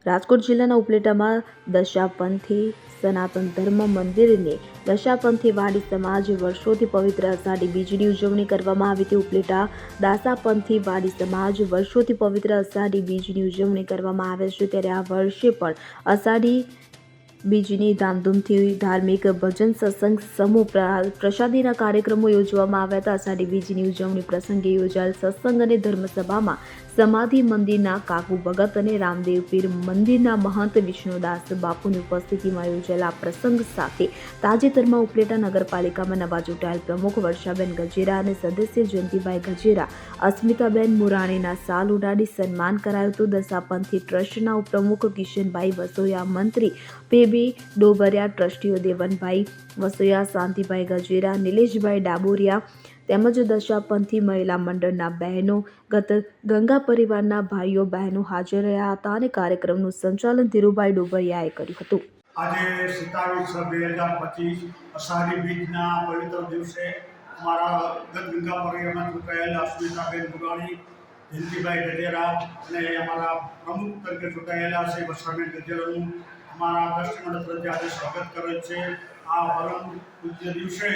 રાજકોટ જિલ્લાના ઉપલેટામાં દશાપંથી સનાતન ધર્મ મંદિરની દશાપંથી વાડી સમાજ વર્ષોથી પવિત્ર અષાઢી બીજની ઉજવણી કરવામાં આવી હતી. ઉપલેટા દાસાપંથી વાડી સમાજ વર્ષોથી પવિત્ર અષાઢી બીજની ઉજવણી કરવામાં આવે છે, ત્યારે આ વર્ષે પણ અષાઢી બીજની ધામધૂમથી ધાર્મિક ભજન સત્સંગ સમૂહ પ્રસાદીના કાર્યક્રમો યોજવામાં આવ્યા હતા. અષાઢી બીજની ઉજવણી પ્રસંગે યોજાયેલ સત્સંગ અને ધર્મસભામાં સમાધિ મંદિરના કાકુ ભગત અને રામદેવ પીર મંદિરના મહંત વિષ્ણુદાસ બાપુની ઉપસ્થિતિમાં યોજાયેલા પ્રસંગ સાથે તાજેતરમાં ઉપલેટા નગરપાલિકામાં નવા ચૂંટાયેલ પ્રમુખ વર્ષાબેન ગજેરા અને સદસ્ય જયંતિભાઈ ગજેરા, અસ્મિતાબેન મુરાણીના સાલ ઉડાડી સન્માન કરાયું હતું. દશાપંથી ટ્રસ્ટના ઉપપ્રમુખ કિશનભાઈ વસોયા, મંત્રી પેબી ડોબરિયા, ટ્રસ્ટીઓ દેવનભાઈ વસોયા, શાંતિભાઈ ગજેરા, નિલેશભાઈ ડાબોરિયા તેમજ દશાપંથી મહિલા મંડળના બહેનો, ગંગા પરિવારના ભાઈઓ બહેનો હાજર રહ્યા હતા અને કાર્યક્રમનું સંચાલન ધીરુભાઈ ડોબરિયાએ કર્યું હતું. આજે 27/6/2025 અષાઢી બીજના પવિત્ર દિવસે અમારા ગંગા પરિવારમાં ચૂંટાયેલા અસ્મિતાબેન મુરાણી, જયંતિભાઈ ગજેરા અને અમારા પ્રમુખ તરીકે ચૂંટાયેલા છે વર્ષાબેન ગજેરાનું અમારા ટ્રસ્ટી મંડળ તરફથી આજે સ્વાગત કરેલ છે. આ પરમ પૂજ્ય દિવસે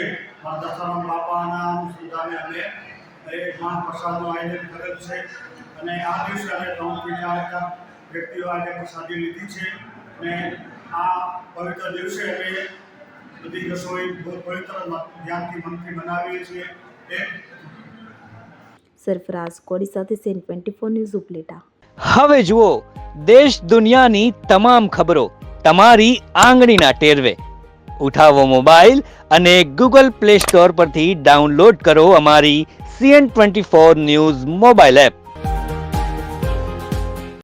મારા દશારામ બાપાના સુધાને અમે એક મહાપ્રસાદનું આયોજન કરેલ છે અને આ દિવસે અમે 3 થી 4 વ્યક્તિઓ આજે પ્રસાદી લીધી છે અને આ પવિત્ર દિવસે અમે બધી રસોઈ બહુ પવિત્ર ધ્યાનથી મનથી બનાવીએ છીએ. સરફરાઝ કોડી સાથે સેન 24 ન્યૂઝ ઉપલેટા. હવે જુઓ દેશ દુનિયાની તમામ ખબરો તમારી આંગળીના ટેરવે. ઉઠાવો મોબાઈલ અને ગૂગલ પ્લે સ્ટોર પરથી ડાઉનલોડ કરો અમારી CN24 ન્યૂઝ મોબાઈલ એપ.